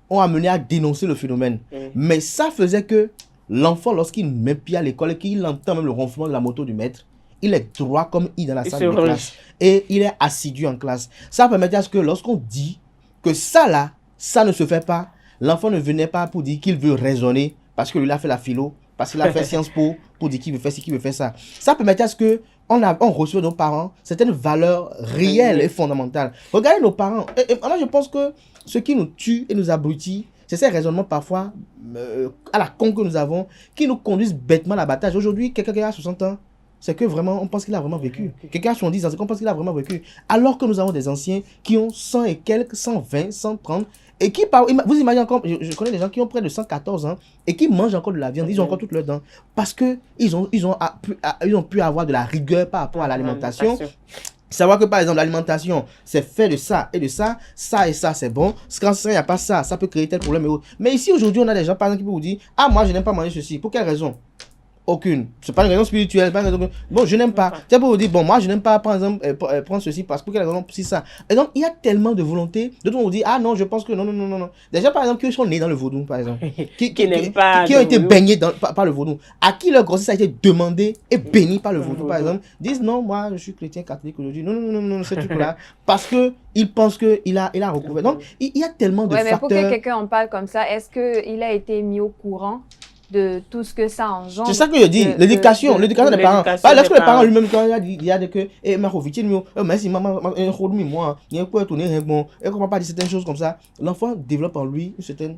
ont amené à dénoncer le phénomène. Mais ça faisait que l'enfant, lorsqu'il met pied à l'école et qu'il entend même le ronflement de la moto du maître, il est droit comme il dans la salle de classe. Et il est assidu en classe. Ça permettait à ce que lorsqu'on dit que ça là, ça ne se fait pas, l'enfant ne venait pas pour dire qu'il veut raisonner parce que lui a fait la philo. Parce qu'il a fait Sciences Po pour dire qu'il veut faire ci, qu'il veut faire ça. Ça permettait à ce qu'on reçoit de nos parents certaines valeurs réelles et fondamentales. Regardez nos parents. Et moi, je pense que ce qui nous tue et nous abrutit, c'est ces raisonnements parfois à la con que nous avons qui nous conduisent bêtement à l'abattage. Aujourd'hui, quelqu'un qui a 60 ans, c'est que vraiment, on pense qu'il a vraiment vécu. Quelqu'un a 70 ans, c'est qu'on pense qu'il a vraiment vécu. Alors que nous avons des anciens qui ont 100 et quelques, 120, 130, et qui parlent, vous imaginez encore, je connais des gens qui ont près de 114 ans et qui mangent encore de la viande, ils ont encore toutes leurs dents, parce qu'ils ont pu avoir de la rigueur par rapport à l'alimentation. Savoir que par exemple l'alimentation c'est fait de ça et de ça, ça et ça c'est bon, quand il n'y a pas ça, ça peut créer tel problème et autres. Mais ici aujourd'hui on a des gens par exemple qui peuvent vous dire, ah moi je n'aime pas manger ceci, pour quelle raison? Aucune. C'est pas une raison spirituelle. Pas une raison... Bon, je n'aime pas. Tu pour vous dire, bon, moi, je n'aime pas, par exemple, prendre ceci parce que, pour quelle raison, si ça. Et donc, il y a tellement de volonté. D'autres vont vous dire, ah non, je pense que non. Déjà, par exemple, qui sont nés dans le vaudou, par exemple. Qui ont été baignés par le vaudou. À qui leur grossesse a été demandée et bénie par le vaudou, par exemple, disent, non, moi, je suis chrétien catholique aujourd'hui. Non, ce truc-là. Parce que ils pensent qu'il a recouvert. Donc, il y a tellement de facteurs. Mais pour que quelqu'un en parle comme ça, est-ce qu'il a été mis au courant de tout ce que ça engendre? C'est ça que je dis, l'éducation des parents. Lorsque les parents lui-même, quand il y a des que, ma rovitine, merci, maman, moi, il y a quoi tourner, bon, et qu'on ne pas dire certaines choses comme ça, l'enfant développe en lui une certaine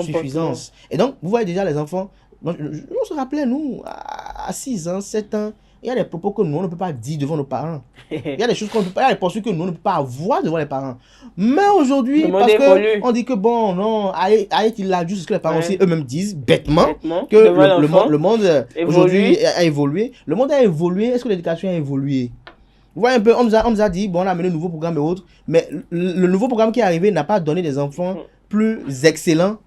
suffisance. Et donc, vous voyez déjà les enfants, on se rappelait, nous, à 6 ans, 7 ans, il y a des propos que nous, on ne peut pas dire devant nos parents. Il y a des choses qu'on ne peut pas, il y a des postures que nous, on ne peut pas avoir devant les parents. Mais aujourd'hui, parce qu'on dit que bon, non, allez, il l'a juste ce que les parents aussi eux-mêmes disent bêtement que le monde aujourd'hui a évolué. Le monde a évolué, est-ce que l'éducation a évolué? Vous voyez un peu, on nous a dit, bon, on a amené un nouveau programme et autres, mais le nouveau programme qui est arrivé n'a pas donné des enfants plus excellents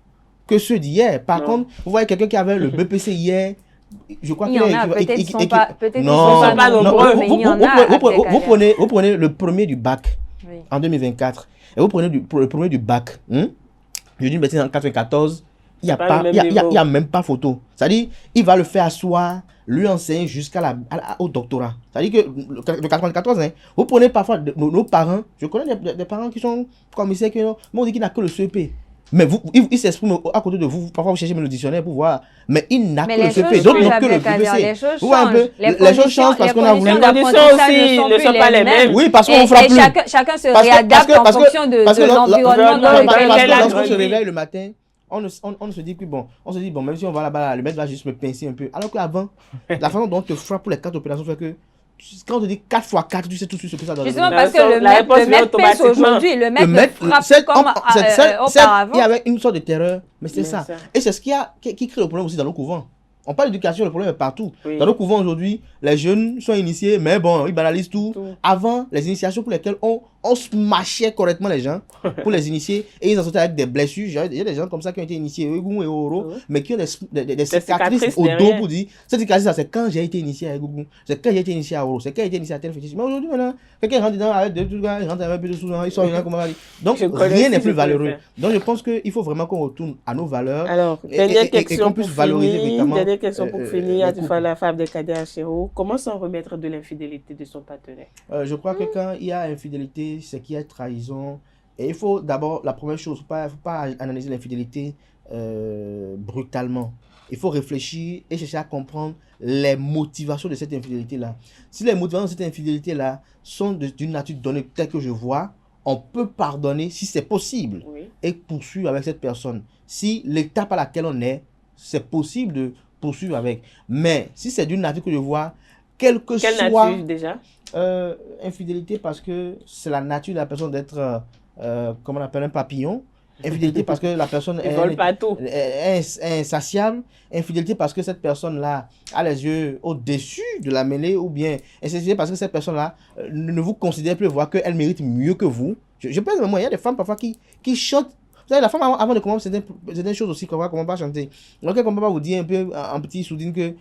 que ceux d'hier. Par contre, vous voyez quelqu'un qui avait le BPC hier, je crois qu'il peut-être non, sont pas nombreux, mais il y en a. Vous prenez le premier du bac en 2024 et vous prenez le premier du bac. Je dis une bêtise en 94, il y a même pas photo. C'est-à-dire, il va le faire asseoir, lui enseigner au doctorat. C'est-à-dire que le 94, vous prenez parfois nos parents, je connais des parents qui sont commissaires qui m'ont dit qu'il n'a que le CEP. Mais il s'exprime à côté de vous. Parfois, vous cherchez le dictionnaire pour voir. Mais il n'a que le CP. D'autres n'ont que le BPC. Vous voyez un peu, les choses changent parce qu'on a voulu. Les conditions aussi ne sont pas les mêmes. Oui, parce qu'on ne fera plus. Chacun se réadapte en fonction de l'environnement dans lequel lorsqu'on se réveille le matin, on ne se dit que bon, même si on va là-bas, le maître va juste me pincer un peu. Alors qu'avant, la façon dont on te frappe pour les 4 opérations fait que quand on te dit 4 x 4, tu sais tout de suite ce que ça donne. Justement parce que le maître pince aujourd'hui, le maître frappe comme auparavant. Il y avait une sorte de terreur, mais c'est ça. Et c'est ce qui crée le problème aussi dans nos couvents. On parle d'éducation, le problème est partout. Oui. Dans nos couvents aujourd'hui, les jeunes sont initiés, mais bon, ils banalisent tout. Avant, les initiations pour lesquelles on smashait correctement les gens pour les initier et ils en sortaient avec des blessures. Il y a des gens comme ça qui ont été initiés, mais qui ont des cicatrices au dos pour dire cette cicatrice, c'est quand j'ai été initié à Gougou, c'est quand j'ai été initié à Oro, c'est quand j'ai été initié à tel fétiche. Mais aujourd'hui, maintenant, quelqu'un rentre dedans avec deux trucs, il rentre avec un peu de sous, il sort là, comment donc rien n'est plus valeureux. Donc je pense qu'il faut vraiment qu'on retourne à nos valeurs. Alors, et qu'on puisse valoriser véritablement. Dernière question pour finir, la femme de Kader Achéro. Comment s'en remettre de l'infidélité de son partenaire? Je crois que quand il y a infidélité, c'est qu'il y a trahison Et il faut d'abord, la première chose, faut pas analyser l'infidélité brutalement. Il faut réfléchir et chercher à comprendre les motivations de cette infidélité-là. Si les motivations de cette infidélité-là sont d'une nature donnée telle que je vois, on peut pardonner si c'est possible et poursuivre avec cette personne. Si l'étape à laquelle on est, c'est possible de poursuivre avec. Mais si c'est d'une nature que je vois, quelle soit... nature déjà? Infidélité parce que c'est la nature de la personne d'être, comment on appelle, un papillon. Infidélité parce que la personne est insatiable. Infidélité parce que cette personne-là a les yeux au-dessus de la mêlée, ou bien infidélité parce que cette personne-là ne vous considère plus, voir qu'elle mérite mieux que vous. Je pense vraiment, il y a des femmes parfois qui chantent. Vous savez, la femme avant de commencer, c'est des choses aussi, comment pas chanter. Donc, on peut pas vous dire un peu en petit sourdine que,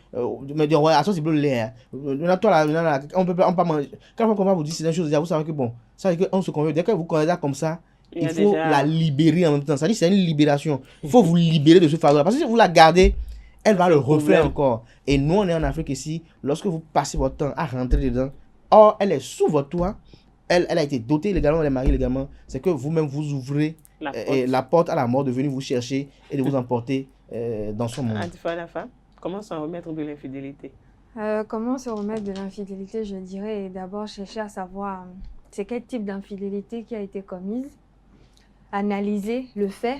mais dire, ouais, à ça c'est bleu l'air. On peut pas manger. Quand on va vous dire ces choses, vous savez que bon, ça veut dire qu'on se convainc. Dès que vous connaissez comme ça, il faut la libérer en même temps. Ça dit, c'est une libération. Il faut vous libérer de ce fardeau. Parce que si vous la gardez, elle va le refaire encore. Et nous, on est en Afrique ici. Lorsque vous passez votre temps à rentrer dedans, or, elle est sous votre toit. Elle a été dotée légalement, elle est mariée légalement. C'est que vous-même, vous ouvrez la porte à la mort de venir vous chercher et de vous emporter dans son monde. La femme, comment s'en remettre de l'infidélité? Comment se remettre de l'infidélité? Je dirais d'abord chercher à savoir c'est quel type d'infidélité qui a été commise, analyser le fait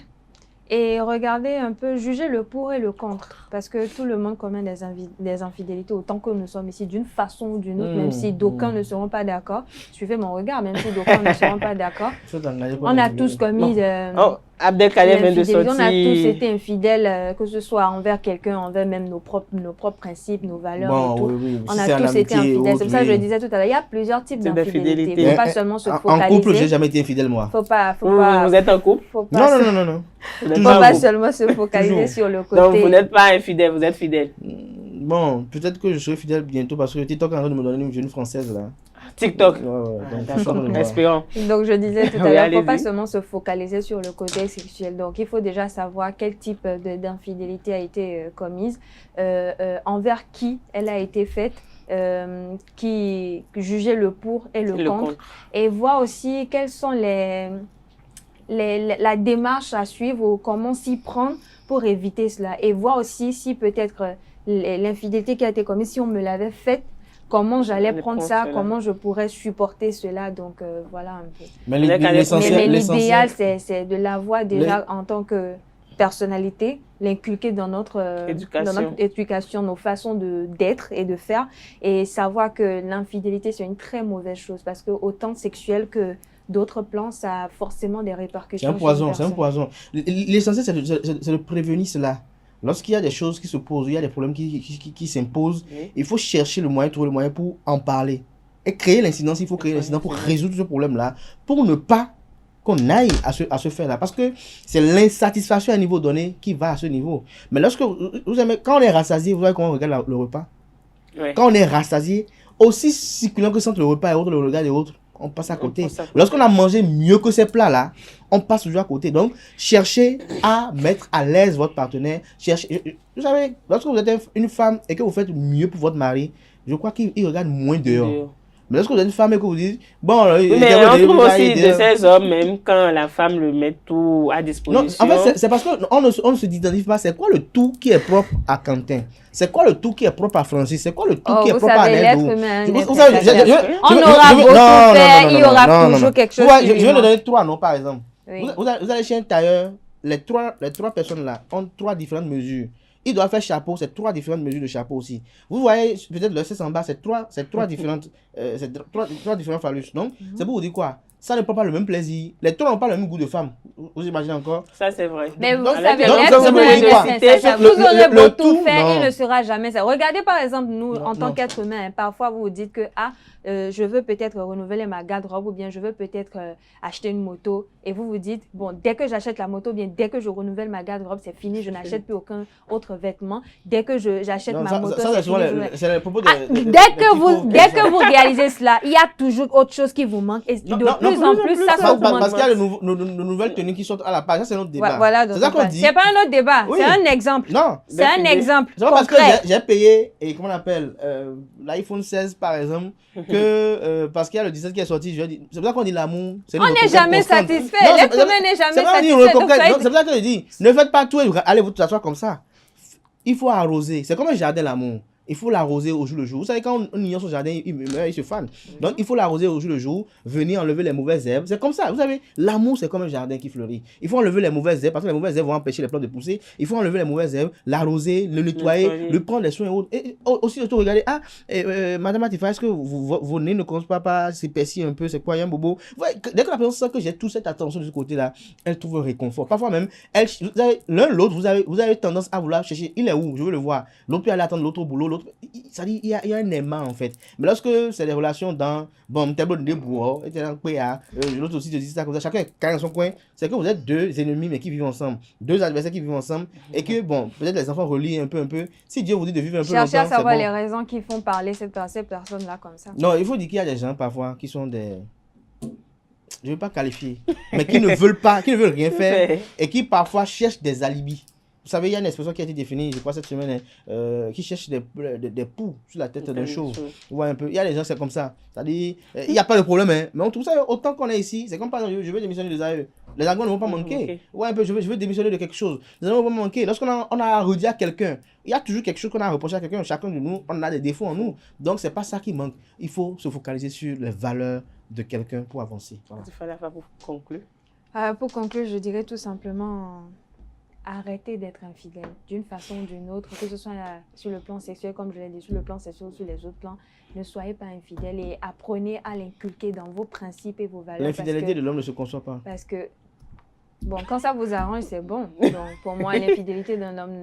et regarder un peu, juger le pour et le contre. Parce que tout le monde commet des infidélités, autant que nous sommes ici, d'une façon ou d'une autre, même si d'aucuns ne seront pas d'accord. Suivez mon regard, même si d'aucuns ne seront pas d'accord. On a tous commis... Abdelkader vient de sortir. On a tous été infidèles, que ce soit envers quelqu'un, envers même nos propres principes, nos valeurs et tout. On a tous été infidèles. C'est pour ça que je le disais tout à l'heure. Il y a plusieurs types d'infidélité. Il ne faut pas seulement se focaliser. En couple, j'ai jamais été infidèle, moi. Faut pas, vous êtes en couple? Non. Il ne faut pas seulement se focaliser sur le côté. Donc, vous n'êtes pas infidèle, vous êtes fidèle. Bon, peut-être que je serai fidèle bientôt parce que TikTok est en train de me donner une jeune française là. TikTok. Donc, espérons. Donc, je disais tout à l'heure, il ne faut pas seulement se focaliser sur le côté sexuel. Donc, il faut déjà savoir quel type d'infidélité a été commise, envers qui elle a été faite, qui juger le pour et le contre, et voir aussi quelles sont la démarche à suivre ou comment s'y prendre pour éviter cela. Et voir aussi si peut-être l'infidélité qui a été commise, si on me l'avait faite, comment j'allais prendre ça, comment je pourrais supporter cela. Donc, voilà un peu. Mais l'idéal, c'est de l'avoir déjà en tant que personnalité, l'inculquer dans notre éducation, nos façons d'être et de faire, et savoir que l'infidélité, c'est une très mauvaise chose parce que autant sexuel que d'autres plans, ça a forcément des répercussions. C'est un poison. L'essentiel, c'est de prévenir cela. Lorsqu'il y a des choses qui se posent, il y a des problèmes qui s'imposent, il faut chercher le moyen, trouver le moyen pour en parler. Et créer l'incidence, il faut créer l'incidence pour résoudre ce problème-là, pour ne pas qu'on aille à ce fait-là. Parce que c'est l'insatisfaction à un niveau donné qui va à ce niveau. Mais lorsque quand on est rassasié, vous voyez comment on regarde le repas. Quand on est rassasié, aussi circulant que sentent le repas et autres, le regard des autres, on passe à côté. Lorsqu'on a mangé mieux que ces plats-là, on passe toujours à côté. Donc, cherchez à mettre à l'aise votre partenaire. Vous savez, lorsque vous êtes une femme et que vous faites mieux pour votre mari, je crois qu'il regarde moins dehors. Mais lorsque vous êtes une femme et que vous dites, bon... mais on trouve aussi de ces hommes, même quand la femme le met tout à disposition. Non, en fait, c'est parce qu'on ne se identifie pas. C'est quoi le tout qui est propre à Quentin? C'est quoi le tout qui est propre à Francis? C'est quoi le tout qui est propre à Ned? On aura beau tout faire, il y aura toujours quelque chose qui Je vais le donner 3 noms, par exemple. Vous allez chez un tailleur, les trois personnes là ont 3 différentes mesures. Il doit faire chapeau, c'est 3 différentes mesures de chapeau aussi. Vous voyez, peut-être le 6 en bas, c'est 3 différentes, trois différents phallus. Donc, c'est pour vous dire quoi? Ça ne prend pas le même plaisir. Les 3 n'ont pas le même goût de femme. Vous imaginez encore? Ça, c'est vrai. Mais vous savez, vous aurez beau tout faire, il ne sera jamais ça. Regardez par exemple, nous, en tant qu'être humain, parfois vous vous dites que je veux peut-être renouveler ma garde-robe ou bien je veux peut-être acheter une moto. Et vous vous dites, bon, dès que j'achète la moto, bien dès que je renouvelle ma garde-robe, c'est fini, je n'achète plus aucun autre vêtement. Dès que j'achète ma moto, c'est fini. Dès que vous réalisez cela, il y a toujours autre chose qui vous manque. Et de plus plus en plus, ça s'augmente. Parce qu'il y a de nouvelles tenues qui sortent à la page. Ça, c'est notre débat. Voilà, c'est ça qu'on dit. C'est pas un autre débat, Oui. c'est un exemple. Non. C'est un exemple C'est pas parce que concret. j'ai payé, et comment on appelle, l'iPhone 16 par exemple, que parce qu'il y a le 17 qui est sorti, je dis, c'est pour ça qu'on dit l'amour. On n'est jamais satisfait. L'être humain n'est jamais satisfait. C'est pour ça que je dis, ne faites pas tout et allez vous asseoir comme ça. Il faut arroser. C'est comme un jardin, l'amour. Il faut l'arroser au jour le jour. Vous savez, quand on ignore son jardin, il se fane. Donc, il faut l'arroser au jour le jour, venir enlever les mauvaises herbes. C'est comme ça. Vous savez, l'amour, c'est comme un jardin qui fleurit. Il faut enlever les mauvaises herbes parce que les mauvaises herbes vont empêcher les plantes de pousser. Il faut enlever les mauvaises herbes, l'arroser, le nettoyer, lui prendre les soins et autres. Et aussi, surtout, regardez, Madame Atifa, est-ce que vos nez ne commencent pas à s'épaissir un peu? C'est quoi, il y a un bobo? Dès que la personne sent que j'ai toute cette attention de ce côté-là, elle trouve un réconfort. Parfois même, l'un l'autre, vous avez tendance à vouloir chercher. Il est où? Je veux le voir. L'autre peut aller attendre l'autre au boulot. L'autre, ça dit, il y a un aimant en fait. Mais lorsque c'est des relations dans bon tableau de débrouillard, l'autre aussi te dit ça comme ça, chacun est carré dans son coin, c'est que vous êtes deux ennemis mais qui vivent ensemble, deux adversaires qui vivent ensemble, et que bon, peut-être les enfants relient un peu. Si Dieu vous dit de vivre un peu longtemps, cherchez à savoir bon. les raisons qui font parler ces personnes-là comme ça. Non, il faut dire qu'il y a des gens parfois qui sont des... Je ne veux pas qualifier, mais qui ne veulent pas, qui ne veulent rien faire, et qui parfois cherchent des alibis. Vous savez, il y a une expression qui a été définie, je crois, cette semaine, qui cherche des poux sur la tête d'un chauve. Ouais, un peu. Il y a des gens, c'est comme ça. C'est-à-dire, il n'y a pas de problème, hein. Mais on trouve ça, autant qu'on est ici, c'est comme par exemple, je veux démissionner des AE. Les arguments ne vont pas manquer. Ouais, un peu, je veux démissionner de quelque chose. Les arguments ne vont pas manquer. Lorsqu'on a redit à quelqu'un, il y a toujours quelque chose qu'on a reproché à quelqu'un. Chacun de nous, on a des défauts en nous. Donc, c'est pas ça qui manque. Il faut se focaliser sur les valeurs de quelqu'un pour avancer. Voilà. Il fallait faire pour conclure. Pour conclure, je dirais tout simplement... Arrêtez d'être infidèle d'une façon ou d'une autre, que ce soit sur le plan sexuel, comme je l'ai dit, sur le plan sexuel ou sur les autres plans. Ne soyez pas infidèle et apprenez à l'inculquer dans vos principes et vos valeurs. L'infidélité de l'homme ne se conçoit pas. Parce que, bon, quand ça vous arrange, c'est bon. Donc, pour moi, l'infidélité d'un homme,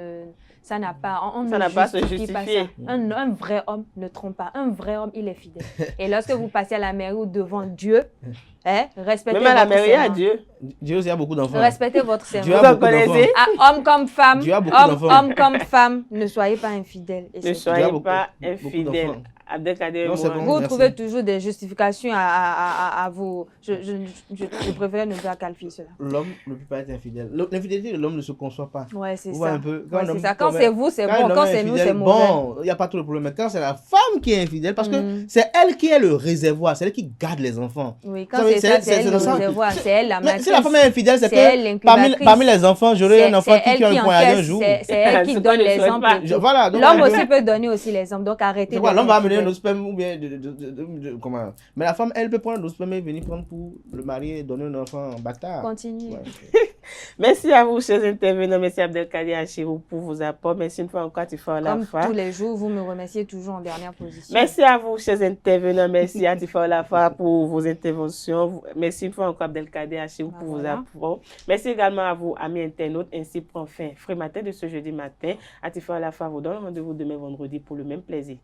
ça n'a pas... ça n'a pas à se justifier. Pas ça. Un vrai homme ne trompe pas. Un vrai homme, il est fidèle. Et lorsque vous passez à la mairie ou devant Dieu, respectez même à la mairie, à Dieu. Dieu aussi a beaucoup d'enfants. Respectez votre serment. Dieu a beaucoup d'enfants. Homme comme femme, Dieu a beaucoup d'enfants. Homme comme femme, ne soyez pas infidèles. Ne soyez pas infidèles. Vous trouvez toujours des justifications à vous. Je préfère ne pas qualifier cela. L'homme ne peut pas être infidèle. L'infidélité de l'homme ne se conçoit pas. Ouais, c'est ça. C'est ça. Quand c'est vous, c'est bon. Quand c'est nous, c'est mauvais. Bon, il n'y a pas trop de problème. Mais quand c'est la femme qui est infidèle, parce que c'est elle qui est le réservoir, c'est elle qui garde les enfants. Oui, quand c'est ça, c'est elle le réservoir, c'est elle la matrice. Mais si la femme est infidèle, c'est que parmi les enfants, j'aurai un enfant qui a un poignardé un jour. C'est elle qui donne l'exemple. L'homme aussi peut donner aussi l'exemple. Donc arrêtez. L'homme va amener un sperme ou bien comment. Mais la femme, elle peut prendre un sperme et venir prendre pour le mari et donner un enfant bâtard. Continue. Merci à vous, chers intervenants. Merci Abdelkader Achirou pour vos apports. Merci une fois encore, Tifa Olafa. Comme tous les jours, vous me remerciez toujours en dernière position. Merci à vous, chers intervenants. Merci à Tifa Olafa pour vos interventions. Merci une fois encore, Abdelkader Achirou, pour vos apports. Merci également à vous, amis internautes. Ainsi prend fin Frais Matin de ce jeudi matin. Tifa Olafa vous donne rendez-vous demain vendredi pour le même plaisir.